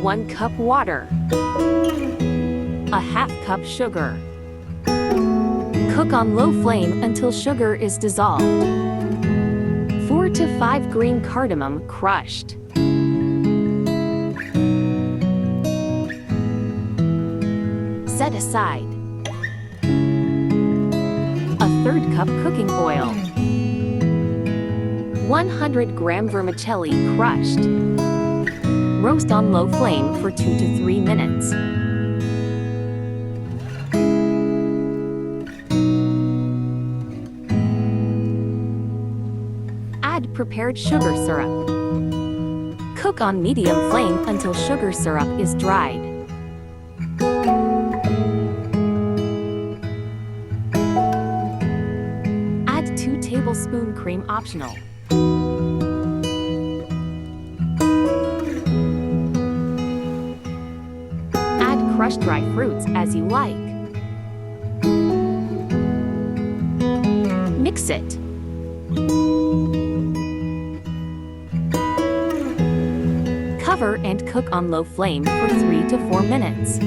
1 cup water. A half cup sugar. Cook on low flame until sugar is dissolved. 4 to 5 green cardamom crushed. Set aside. A third cup cooking oil. 100-gram vermicelli crushed. Roast on low flame for 2 to 3 minutes. Add prepared sugar syrup. Cook on medium flame until sugar syrup is dried. Add 2 tablespoons cream optional. Add crushed dry fruits as you like. Mix it. Cover and cook on low flame for 3 to 4 minutes.